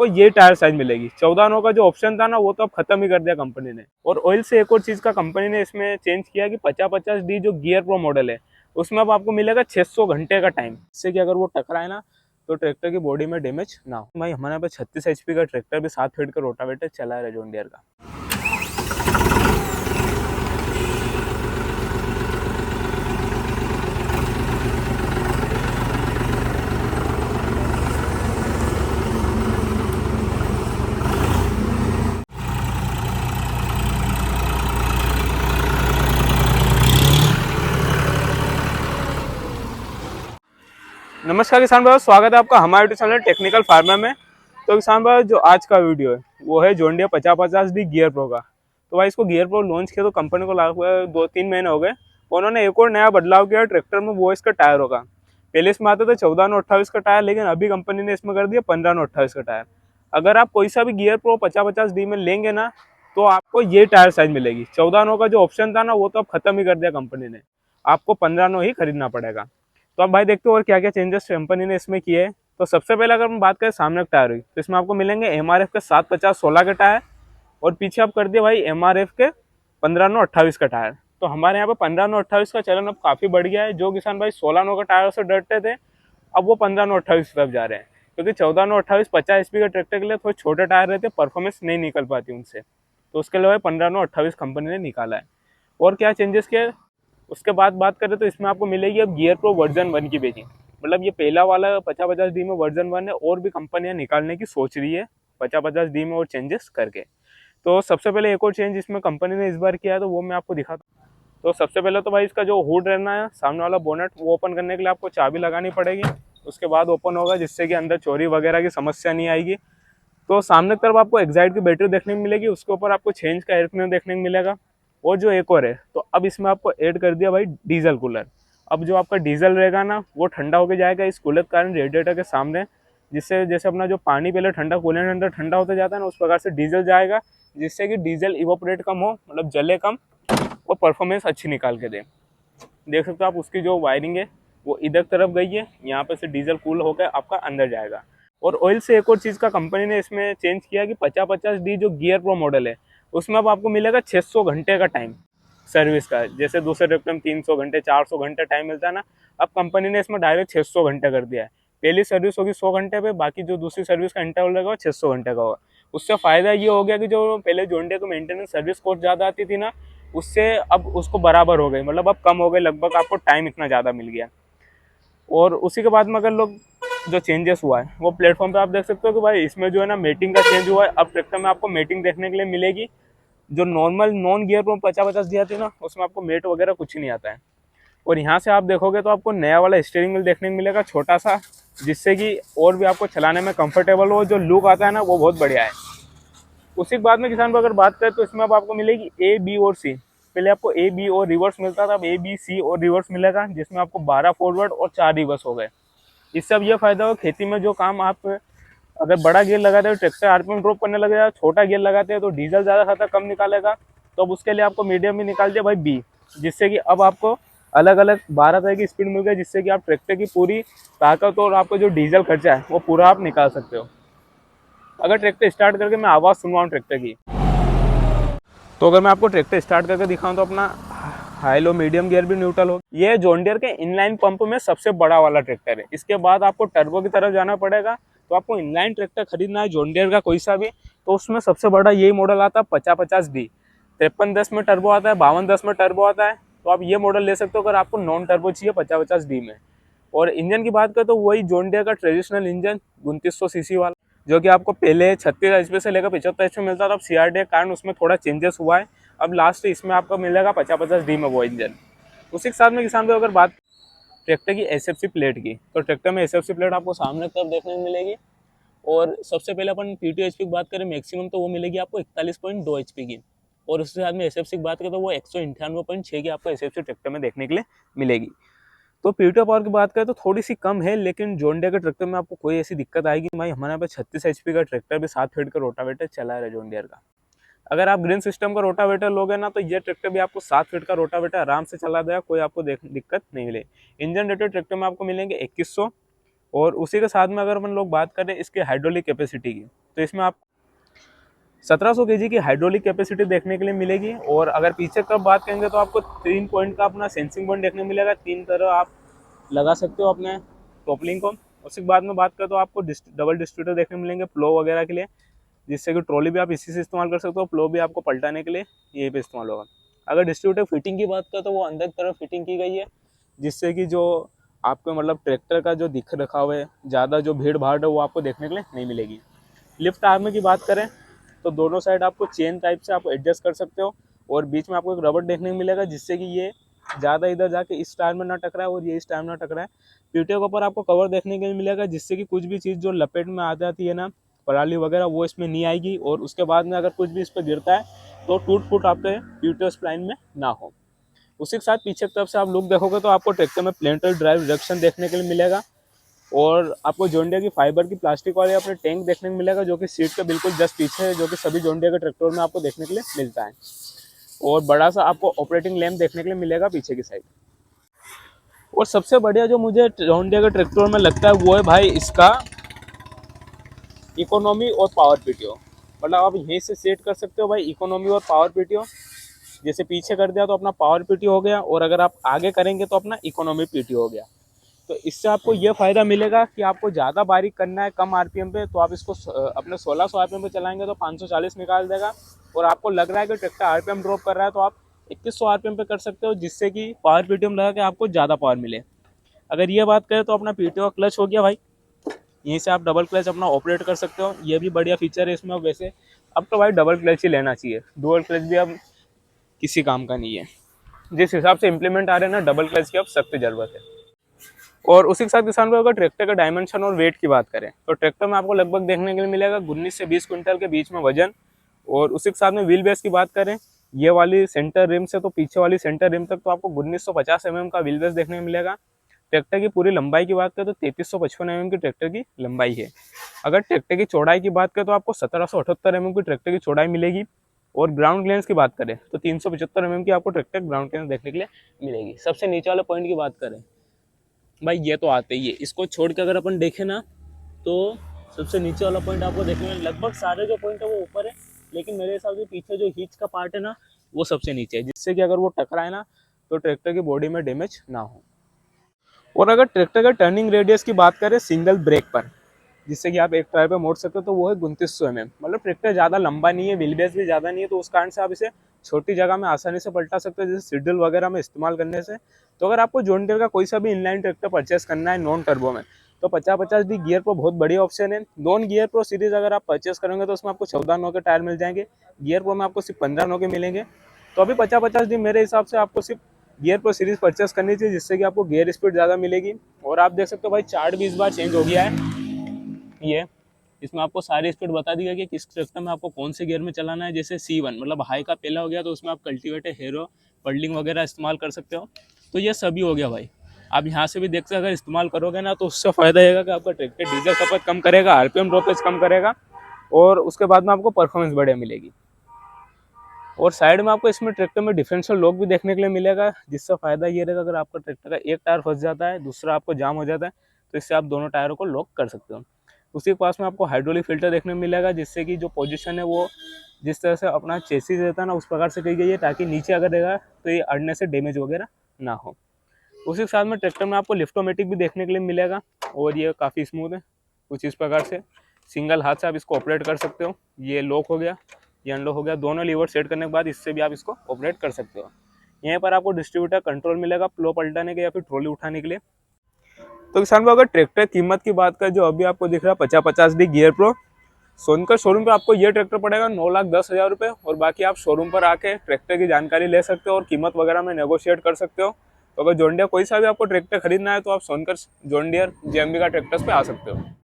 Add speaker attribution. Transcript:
Speaker 1: आपको ये tyre size मिलेगी। 14 नौ का जो ऑप्शन था ना वो तो अब खत्म ही कर दिया कंपनी ने। और ऑयल से एक और चीज का कंपनी ने इसमें चेंज किया कि 50-50D जो गियर प्रो मॉडल है उसमें अब आपको मिलेगा 600 घंटे का टाइम, इससे कि अगर वो टकराए ना तो ट्रैक्टर की बॉडी में डैमेज ना हो। भाई हमारे यहाँ पे 36 HP का ट्रैक्टर भी 7 फीट का रोटावेटर चला है जॉन डियर का। नमस्कार किसान भाई, स्वागत है आपका हमारे यूट्यूब चैनल टेक्निकल फार्मर में। तो किसान भाई जो आज का वीडियो है वो है John Deere 50-50D gear pro का। तो भाई इसको गियर प्रो लॉन्च किया तो कंपनी को लागू हुआ 2-3 महीने हो गए। उन्होंने एक और नया बदलाव किया ट्रैक्टर में, वो इसका टायर होगा। पहले इसमें आते थे 14 नौ 28 का टायर, लेकिन अभी कंपनी ने इसमें कर दिया 15 नौ 28 का टायर। अगर आप कोई सा भी गियर प्रो 50-50D में लेंगे ना तो आपको ये टायर साइज मिलेगी। 14 नौ का जो ऑप्शन था ना वो तो अब खत्म ही कर दिया कंपनी ने, आपको 15 नौ ही खरीदना पड़ेगा। तो आप भाई देखते हो और क्या क्या चेंजेस कंपनी ने इसमें किए हैं। तो सबसे पहले अगर हम बात करें सामने के टायर की, तो इसमें आपको मिलेंगे MRF के 750-16 के टायर, और पीछे आप कर दिए भाई MRF के 15 नौ 28 का टायर। तो हमारे यहाँ पे 15 नौ 28 का चलन अब काफ़ी बढ़ गया है। जो किसान भाई 16 नौ का टायर से डरते थे अब वो 15 नौ 28 की तरफ जा रहे हैं, क्योंकि 14 नौ 28 50 HP के ट्रैक्टर के लिए थोड़े छोटे टायर रहते, परफॉर्मेंस नहीं निकल पाती उनसे। तो उसके लिए भाई 15 नौ 28 कंपनी ने निकाला है। और क्या चेंजेस किया उसके बाद बात करें तो इसमें आपको मिलेगी अब गियर प्रो वर्जन 1 की बेचिंग। मतलब ये पहला वाला 50-50D में वर्जन 1 है, और भी कंपनियां निकालने की सोच रही है 50-50D में और चेंजेस करके। तो सबसे पहले एक और चेंज इसमें कंपनी ने इस बार किया है तो वो मैं आपको दिखाता हूँ। तो सबसे पहले तो भाई इसका जो हुड रहना है, सामने वाला बोनेट, वो ओपन करने के लिए आपको चाबी लगानी पड़ेगी। उसके बाद ओपन होगा, जिससे कि अंदर चोरी वगैरह की समस्या नहीं आएगी। तो सामने की तरफ आपको एक्साइड की बैटरी देखने को मिलेगी, उसके ऊपर आपको चेंज का एयर क्लीनर देखने को मिलेगा। और जो एक और है, तो अब इसमें आपको ऐड कर दिया भाई डीजल कूलर। अब जो आपका डीजल रहेगा ना वो ठंडा होकर जाएगा इस कूलर के कारण रेडिएटर के सामने, जिससे जैसे अपना जो पानी पहले ठंडा कूलर के अंदर ठंडा होता जाता है ना, उस प्रकार से डीजल जाएगा, जिससे कि डीजल इवोपरेट कम हो, मतलब जले कम, और परफॉर्मेंस अच्छी निकाल के दे। देख सकते हो आप उसकी जो वायरिंग है वो इधर तरफ गई है, यहाँ पे से डीजल कूल होकर आपका अंदर जाएगा। और ऑयल से एक और चीज़ का कंपनी ने इसमें चेंज किया कि 50-50D जो गियर प्रो मॉडल है उसमें अब आपको मिलेगा 600 घंटे का टाइम सर्विस का। जैसे दूसरे ट्रैक्टर में 300 घंटे 400 घंटे टाइम मिलता है ना, अब कंपनी ने इसमें डायरेक्ट 600 घंटे कर दिया है। पहली सर्विस होगी 100 घंटे पे, बाकी जो दूसरी सर्विस का इंटरवल रहेगा वो 600 घंटे का होगा। उससे फ़ायदा ये हो गया कि जो पहले जॉन डियर को मेंटेनेंस सर्विस कॉस्ट ज़्यादा आती थी ना, उससे अब उसको बराबर हो गई, मतलब अब कम हो गई, लगभग आपको टाइम इतना ज़्यादा मिल गया। और उसी के बाद में अगर लोग जो चेंजेस हुआ है वो प्लेटफॉर्म पे आप देख सकते हो कि भाई इसमें जो है ना मेटिंग का चेंज हुआ है। अब ट्रैक्टर में आपको मेटिंग देखने के लिए मिलेगी। जो नॉर्मल नॉन गियर पर 50-50 आती है ना, उसमें आपको मेट वगैरह कुछ ही नहीं आता है। और यहाँ से आप देखोगे तो आपको नया वाला स्टीयरिंग व्हील देखने को मिलेगा छोटा सा, जिससे कि और भी आपको चलाने में कंफर्टेबल हो। जो लुक आता है ना वो बहुत बढ़िया है। उसी के बाद में किसान को अगर बात करें तो इसमें अब आपको मिलेगी A, B और C। पहले आपको A, B और रिवर्स मिलता था, अब A, B, C और रिवर्स मिलेगा, जिसमें आपको 12 फॉरवर्ड और 4 रिवर्स हो गए। इससे अब ये फायदा हो, खेती में जो काम आप अगर बड़ा गियर लगाते हैं तो ट्रैक्टर आरपीएम ड्रॉप करने लगेगा, छोटा गियर लगाते हैं तो डीजल ज़्यादा खाता कम निकालेगा। तो अब उसके लिए आपको मीडियम भी निकाल दिया भाई B, जिससे कि अब आपको अलग अलग 12 तरह की स्पीड मिल गई, जिससे कि आप ट्रैक्टर की पूरी ताकत और आपका जो डीजल खर्चा है वो पूरा आप निकाल सकते हो। अगर ट्रैक्टर स्टार्ट करके मैं आवाज़ सुनवाऊँ ट्रैक्टर की, तो अगर मैं आपको ट्रैक्टर स्टार्ट करके दिखाऊं तो अपना हाई लो मीडियम गियर भी न्यूट्रल हो। ये जॉन डियर के इनलाइन पंप में सबसे बड़ा वाला ट्रैक्टर है। इसके बाद आपको टर्बो की तरफ जाना पड़ेगा। तो आपको इनलाइन ट्रैक्टर खरीदना है जॉन डियर का कोई सा भी, तो उसमें सबसे बड़ा यही मॉडल आता है 50-50D। 5310 में टर्बो आता है, 5210 में टर्बो आता है। तो आप ये मॉडल ले सकते हो अगर आपको नॉन टर्बो चाहिए 50-50D में। और इंजन की बात करें तो वही जॉन डियर का ट्रेडिशनल इंजन 2900 सीसी वाला, जो कि आपको पहले 36 HP से लेकर 75 HP मिलता था। अब CRD के कारण उसमें थोड़ा चेंजेस हुआ है। अब लास्ट इसमें आपको मिलेगा 50-50D में वो इंजन। उसी के साथ में किसान भाई अगर बात ट्रैक्टर की SFC प्लेट की, तो ट्रैक्टर में SFC प्लेट आपको सामने की तरफ देखने को मिलेगी। और सबसे पहले अपन PTO HP की बात करें मैक्सिमम, तो वो मिलेगी आपको 41.2 HP की। और उसके साथ में SFC की बात करें तो वो 198.6 की आपको SFC ट्रैक्टर में देखने के लिए मिलेगी। तो PTO पावर की बात करें तो थोड़ी सी कम है, लेकिन जॉन डियर के ट्रैक्टर में आपको कोई ऐसी दिक्कत आएगी भाई। हमारे यहाँ पे 36 HP का ट्रैक्टर भी 7 फीट का रोटावेटर चला है जॉन डियर का। अगर आप ग्रीन सिस्टम का रोटावेटर लोगे ना तो ये ट्रैक्टर भी आपको 7 फीट का रोटावेटर आराम से चला देगा, कोई आपको दिक्कत नहीं मिलेगी। इंजन रेटेड ट्रैक्टर में आपको मिलेंगे 2100, और उसी के साथ में अगर अपन लोग बात करें इसके हाइड्रोलिक कैपेसिटी की, तो इसमें आप 1700 केजी की हाइड्रोलिक कैपेसिटी देखने के लिए मिलेगी। और अगर पीछे का बात करेंगे तो आपको 3 पॉइंट का अपना सेंसिंग पॉइंट देखने मिलेगा, 3 तरह आप लगा सकते हो अपने टॉपलिंग को। उसके बाद में बात करें तो आपको डबल डिस्ट्रीब्यूटर देखने मिलेंगे प्लो वगैरह के लिए, जिससे कि ट्रॉली भी आप इसी से इस्तेमाल कर सकते हो, प्लो भी आपको पलटाने के लिए यहीं पे इस्तेमाल होगा। अगर डिस्ट्रीब्यूटर फिटिंग की बात करें तो वो अंदर की तरफ फिटिंग की गई है, जिससे कि जो आपको मतलब ट्रैक्टर का जो दिख रखा हुआ है, ज़्यादा जो भीड़ भाड़ है वो आपको देखने के लिए नहीं मिलेगी। लिफ्ट आर्म की बात करें तो दोनों साइड आपको चेन टाइप से आप एडजस्ट कर सकते हो, और बीच में आपको एक रबर देखने को मिलेगा, जिससे कि ये ज़्यादा इधर जाके इस टायर में ना टकराए और ये इस टायर में ना टकराए। पीटीओ के ऊपर आपको कवर देखने को मिलेगा, जिससे कि कुछ भी चीज़ जो लपेट में आ जाती है ना, पराली वगैरह, वो इसमें नहीं आएगी। और उसके बाद में अगर कुछ भी इस पर गिरता है तो टूट फूट आपके पीटीओ स्प्लाइन में ना हो। उसी के साथ पीछे की तरफ से आप लुक देखोगे तो आपको ट्रैक्टर में प्लेंटर ड्राइव रिडक्शन देखने के लिए मिलेगा, और आपको जॉन डियर की फाइबर की प्लास्टिक वाले अपने टैंक देखने को मिलेगा, जो कि सीट के बिल्कुल जस्ट पीछे है, जो कि सभी जॉन डियर के ट्रैक्टर में आपको देखने के लिए मिलता है। और बड़ा सा आपको ऑपरेटिंग लैम्प देखने के लिए मिलेगा पीछे की साइड। और सबसे बढ़िया जो मुझे जॉन डियर के ट्रैक्टर में लगता है वो है भाई इसका इकोनॉमी और पावर पीटीओ। मतलब आप यहीं से सेट कर सकते हो भाई इकोनॉमी और पावर पीटीओ। जैसे पीछे कर दिया तो अपना पावर पीटीओ हो गया, और अगर आप आगे करेंगे तो अपना इकोनॉमी पीटीओ हो गया। तो इससे आपको ये फ़ायदा मिलेगा कि आपको ज़्यादा बारीक करना है कम आरपीएम पे, तो आप इसको अपने 1600 आरपीएम पे चलाएंगे तो 540 निकाल देगा। और आपको लग रहा है कि ट्रैक्टर आरपीएम ड्रॉप कर रहा है तो आप 2100 आरपीएम पे कर सकते हो, जिससे कि पावर पीटीओ लगा के आपको ज़्यादा पावर मिले। अगर ये बात करें तो अपना पीटीओ क्लच हो गया भाई, यहीं से आप डबल क्लच अपना ऑपरेट कर सकते हो, ये भी बढ़िया फीचर है इसमें। वैसे अब तो भाई डबल क्लच ही लेना चाहिए, डुअल क्लच भी अब किसी काम का नहीं है। जिस हिसाब से इम्प्लीमेंट आ रहे हैं ना, डबल क्लच की अब सख्त जरूरत है। और उसी के साथ किसान भाई अगर ट्रैक्टर का डायमेंशन और वेट की बात करें तो ट्रैक्टर में आपको लगभग देखने के लिए मिलेगा 19 से 20 क्विंटल के बीच में वजन। और उसी के साथ में व्हील बेस की बात करें, ये वाली सेंटर रिम से तो पीछे वाली सेंटर रिम तक तो आपको 1950 mm का व्हील बेस देखने को मिलेगा। ट्रैक्टर की पूरी लंबाई की बात करें तो 3355 mm की ट्रैक्टर की लंबाई है। अगर ट्रैक्टर की चौड़ाई की बात करें तो आपको 1778 mm की ट्रैक्टर की चौड़ाई मिलेगी। और ग्राउंड क्लियरेंस की बात करें तो 375 mm की आपको ट्रैक्टर ग्राउंड क्लियरेंस देखने के लिए मिलेगी। सबसे नीचे वाले पॉइंट की बात करें भाई, ये तो आते ही है, इसको छोड़ के अगर अपन देखें ना तो सबसे नीचे वाला पॉइंट आपको देखने में लगभग सारे जो पॉइंट है वो ऊपर है, लेकिन मेरे हिसाब से पीछे जो हिच का पार्ट है ना वो सबसे नीचे है, जिससे कि अगर वो टकराए ना तो ट्रैक्टर की बॉडी में डैमेज ना हो। और अगर ट्रैक्टर का टर्निंग रेडियस की बात करें सिंगल ब्रेक पर, जिससे कि आप एक टायर पे मोड़ सकते हो, तो वो है 2900 mm। मतलब ट्रैक्टर ज़्यादा लंबा नहीं है, व्हील बेस भी ज़्यादा नहीं है, तो उस कारण से आप इसे छोटी जगह में आसानी से पलटा सकते हो, जैसे सीडल वगैरह में इस्तेमाल करने से। तो अगर आपको जॉन डियर का कोई सा भी इनलाइन ट्रैक्टर परचेस करना है नॉन टर्बो में, तो 50-50 गियर प्रो बहुत बढ़िया ऑप्शन है। नॉन गियर प्रो सीरीज अगर आप परचेस करेंगे तो उसमें आपको 14 नौ के टायर मिल जाएंगे, गियर प्रो में आपको सिर्फ 15 नौ के मिलेंगे। तो अभी 50-50 मेरे हिसाब से आपको सिर्फ गियर प्रो सीरीज परचेस करनी चाहिए, जिससे कि आपको गियर स्पीड ज़्यादा मिलेगी। और आप देख सकते हो भाई चार्ट भी इस बार चेंज हो गया है, ये इसमें आपको सारी स्पीड बता दी गई कि किस ट्रैक्टर में आपको कौन से गियर में चलाना है। जैसे C1 मतलब हाई का पहला हो गया, तो उसमें आप कल्टीवेटर, हेरो, पर्लिंग वगैरह इस्तेमाल कर सकते हो। तो ये सभी हो गया भाई। आप यहाँ से भी देख सकते अगर इस्तेमाल करोगे ना तो उससे फ़ायदा रहेगा कि आपका ट्रैक्टर डीजल खपत कम करेगा, आरपीएम ड्रॉपेज कम करेगा, और उसके बाद में आपको परफॉर्मेंस बढ़िया मिलेगी। और साइड में आपको इसमें ट्रैक्टर में डिफरेंशियल लॉक भी देखने के लिए मिलेगा, जिससे फ़ायदा ये रहेगा अगर आपका ट्रैक्टर का एक टायर फंस जाता है, दूसरा आपको जाम हो जाता है, तो इससे आप दोनों टायरों को लॉक कर सकते हो। उसी के पास में आपको हाइड्रोलिक फिल्टर देखने को मिलेगा, जिससे कि जो पोजीशन है वो जिस तरह से अपना चेसिस रहता है ना उस प्रकार से की गई है, ताकि नीचे अगर रहेगा तो ये अड़ने से डैमेज वगैरह ना हो। उसी के साथ में ट्रैक्टर में आपको लिफ्टोमेटिक भी देखने के लिए मिलेगा, और ये काफ़ी स्मूथ है कुछ इस प्रकार से। सिंगल हाथ से आप इसको ऑपरेट कर सकते हो। ये लॉक हो गया, ये अनलॉक हो गया, दोनों लीवर सेट करने के बाद इससे भी आप इसको ऑपरेट कर सकते हो। यहाँ पर आपको डिस्ट्रीब्यूटर कंट्रोल मिलेगा प्लो पलटाने के या फिर ट्रॉली उठाने के लिए। तो किसान भाई अगर ट्रैक्टर कीमत की बात करें, जो अभी आपको दिख रहा है 50-50D gear pro, Sonkar showroom पे आपको ये ट्रैक्टर पड़ेगा 9,10,000 रुपये। और बाकी आप शोरूम पर आके ट्रैक्टर की जानकारी ले सकते हो और कीमत वगैरह में नेगोशिएट कर सकते हो। तो अगर जॉन डियर कोई सा भी आपको ट्रैक्टर खरीदना है तो आप सोनकर जॉन डियर JMB का ट्रैक्टर्स पे आ सकते हो।